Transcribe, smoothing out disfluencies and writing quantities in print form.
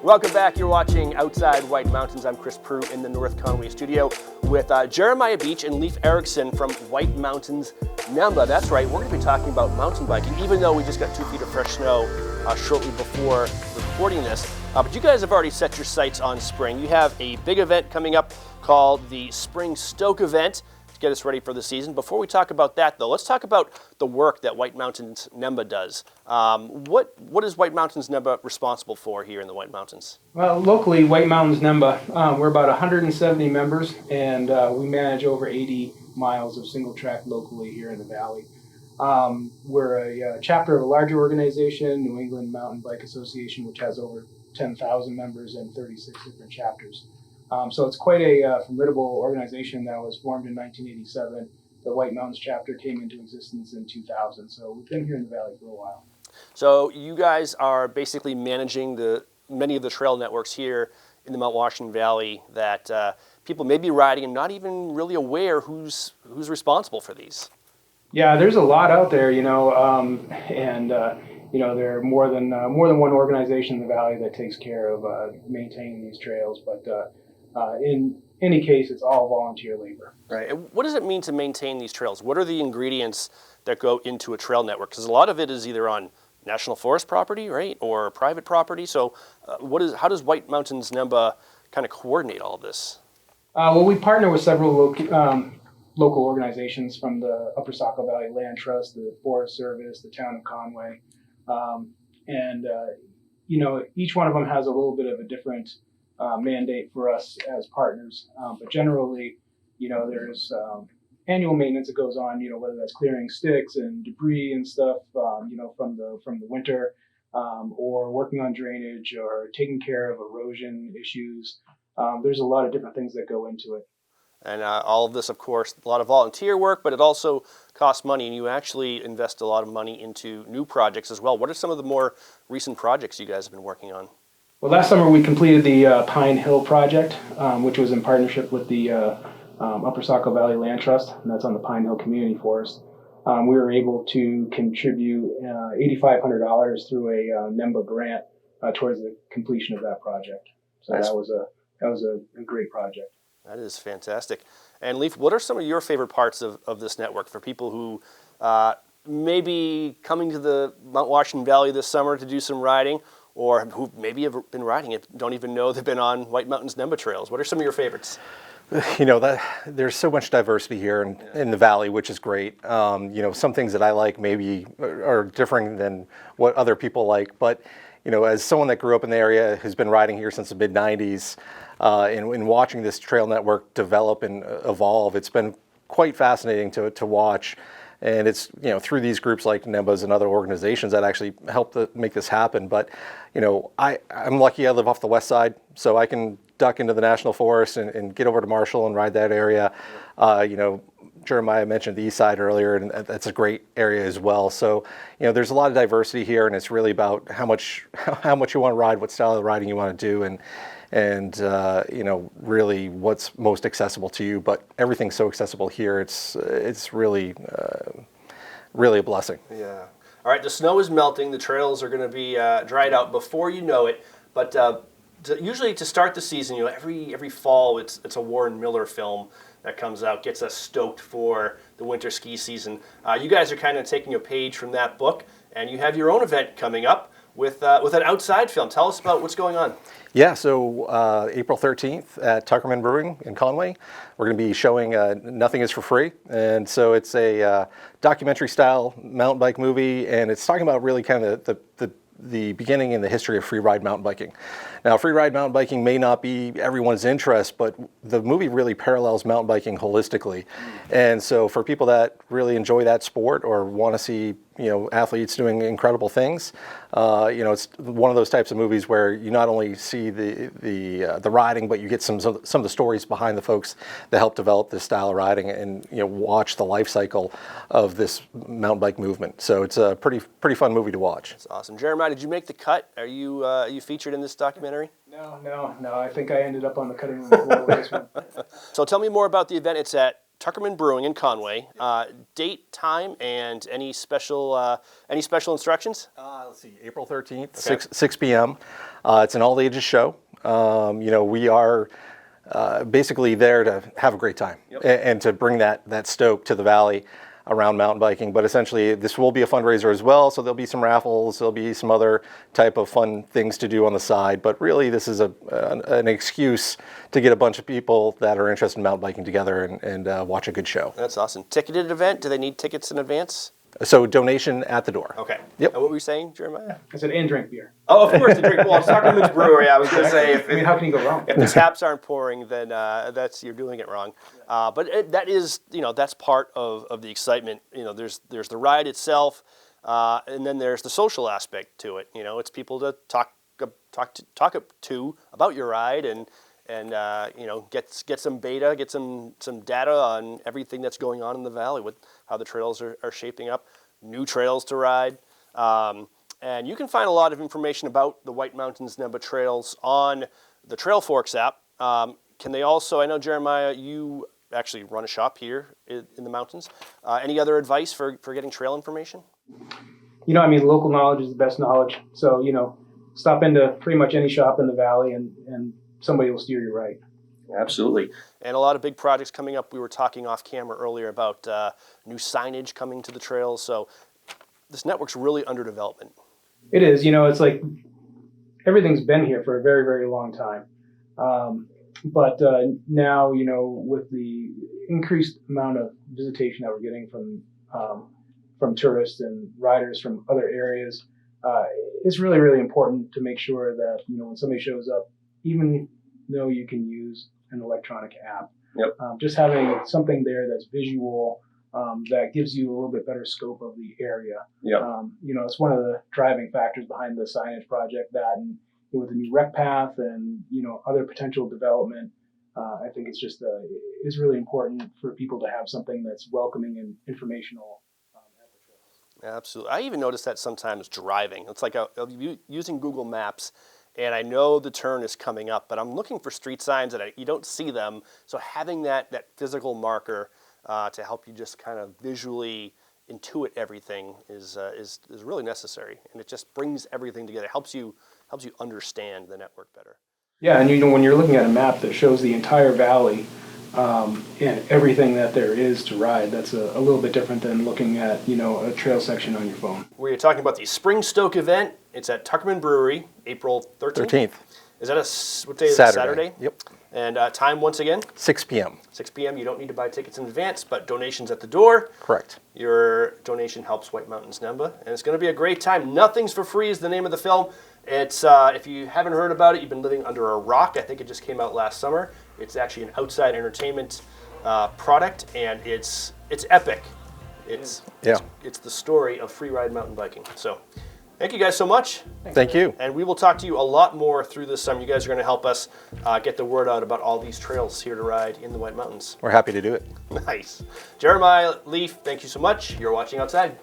Welcome back. You're watching Outside White Mountains. I'm Chris Prue in the North Conway studio with Jeremiah Beach and Leif Erickson from White Mountains NEMBA. That's right, we're going to be talking about mountain biking, even though we just got 2 feet of fresh snow shortly before recording this. But you guys have already set your sights on spring. You have a big event coming up called the Spring Stoke event to get us ready for the season. Before we talk about that, though, let's talk about the work that White Mountains NEMBA does. What is White Mountains NEMBA responsible for here in the White Mountains? Well, locally, White Mountains NEMBA, we're about 170 members, and we manage over 80 miles of single track locally here in the Valley. We're a chapter of a larger organization, New England Mountain Bike Association, which has over 10,000 members and 36 different chapters. So it's quite a formidable organization that was formed in 1987. The White Mountains chapter came into existence in 2000. So we've been here in the Valley for a while. So you guys are basically managing many of the trail networks here in the Mount Washington Valley that people may be riding and not even really aware who's responsible for these. Yeah, there's a lot out there, there are more than one organization in the Valley that takes care of maintaining these trails. But in any case, it's all volunteer labor. Right. And what does it mean to maintain these trails? What are the ingredients that go into a trail network? Because a lot of it is either on National Forest property, right, or private property. So how does White Mountains NEMBA kind of coordinate all of this? Well, we partner with several local organizations from the Upper Saco Valley Land Trust, the Forest Service, the town of Conway. Each one of them has a little bit of a different mandate for us as partners. But generally, there's annual maintenance that goes on, whether that's clearing sticks and debris and stuff, from the winter, or working on drainage or taking care of erosion issues. There's a lot of different things that go into it. And all of this, of course, a lot of volunteer work, but it also costs money, and you actually invest a lot of money into new projects as well. What are some of the more recent projects you guys have been working on? Well, last summer we completed the Pine Hill project, which was in partnership with the Upper Saco Valley Land Trust, and that's on the Pine Hill Community Forest. We were able to contribute $8,500 through a NEMBA grant towards the completion of that project. So nice. That was a great project. That is fantastic. And Leif, what are some of your favorite parts of this network for people who may be coming to the Mount Washington Valley this summer to do some riding, or who maybe have been riding it, don't even know they've been on White Mountains NEMBA trails? What are some of your favorites? There's so much diversity here in the Valley, which is great. Some things that I like maybe are different than what other people like, but as someone that grew up in the area, who's been riding here since the mid-90s, in watching this trail network develop and evolve, it's been quite fascinating to watch. And it's through these groups like NEMBA's and other organizations that actually help to make this happen. But I'm lucky I live off the west side, so I can duck into the National Forest and get over to Marshall and ride that area. Jeremiah mentioned the east side earlier, and that's a great area as well. So, there's a lot of diversity here, and it's really about how much you want to ride, what style of riding you want to do, and really what's most accessible to you. But everything's so accessible here. It's really a blessing. Yeah. All right. The snow is melting. The trails are going to be dried out before you know it. But usually to start the season, every fall it's a Warren Miller film that comes out, gets us stoked for the winter ski season. You guys are kind of taking a page from that book, and you have your own event coming up with an outside film. Tell us about what's going on. Yeah, so April 13th at Tuckerman Brewing in Conway, we're going to be showing Nothing is for Free. And so it's a documentary-style mountain bike movie, and it's talking about really kind of the beginning and the history of free ride mountain biking. Now, free ride mountain biking may not be everyone's interest, but the movie really parallels mountain biking holistically. And so for people that really enjoy that sport or want to see athletes doing incredible things, it's one of those types of movies where you not only see the riding, but you get some of the stories behind the folks that help develop this style of riding, and watch the life cycle of this mountain bike movement. So it's a pretty fun movie to watch. That's awesome. Jeremiah, did you make the cut? Are you featured in this documentary? No. I think I ended up on the cutting room floor with this one. So tell me more about the event. It's at Tuckerman Brewing in Conway. Date, time, and any special instructions? Let's see, April 13th, 6 p.m. It's an all ages show. We are basically there to have a great time and to bring that stoke to the valley around mountain biking. But essentially, this will be a fundraiser as well. So there'll be some raffles, there'll be some other type of fun things to do on the side. But really, this is an excuse to get a bunch of people that are interested in mountain biking together and watch a good show. That's awesome. Ticketed event? Do they need tickets in advance? So donation at the door. Okay. Yep. And what were you saying, Jeremiah? I said, and drink beer. Oh, of course, the drink. Well, it's Tuckerman's Brewery. I was going to say, I mean, how can you go wrong? if the taps aren't pouring, then you're doing it wrong. But that is, that's part of the excitement. There's the ride itself, and then there's the social aspect to it. It's people to talk to about your ride and get some beta, get some data on everything that's going on in the valley with how the trails are shaping up, new trails to ride. And you can find a lot of information about the White Mountains NEMBA trails on the Trail Forks app. Can they also, I know, Jeremiah, you actually run a shop here in the mountains. Any other advice for getting trail information? Local knowledge is the best knowledge. So, stop into pretty much any shop in the valley and somebody will steer you right. Absolutely. And a lot of big projects coming up. We were talking off camera earlier about new signage coming to the trails. So this network's really under development. It is. It's like everything's been here for a very, very long time. But now, with the increased amount of visitation that we're getting from tourists and riders from other areas, it's really, really important to make sure that, when somebody shows up, even though you can use an electronic app, just having something there that's visual, that gives you a little bit better scope of the area. It's one of the driving factors behind the signage project, that and with the new rec path and, other potential development, I think it's just it's really important for people to have something that's welcoming and informational at the trails. Absolutely. I even notice that sometimes driving. It's like using Google Maps, and I know the turn is coming up, but I'm looking for street signs and you don't see them. So having that physical marker to help you just kind of visually intuit everything is really necessary, and it just brings everything together. It helps you understand the network better. Yeah, and when you're looking at a map that shows the entire valley and everything that there is to ride, that's a little bit different than looking at a trail section on your phone. We're talking about the Spring Stoke event. It's at Tuckerman Brewery, April 13th. Is that what day is it? Saturday? Yep. And time once again? 6 p.m. 6 p.m. You don't need to buy tickets in advance, but donations at the door. Correct. Your donation helps White Mountains NEMBA, and it's going to be a great time. Nothing's for Free is the name of the film. It's if you haven't heard about it, you've been living under a rock. I think it just came out last summer. It's actually an outside entertainment product, and it's epic. It's the story of freeride mountain biking. So thank you guys so much. Thank you. And we will talk to you a lot more through this summer. You guys are going to help us get the word out about all these trails here to ride in the White Mountains. We're happy to do it. Nice. Jeremiah, Leaf, thank you so much. You're watching Outside.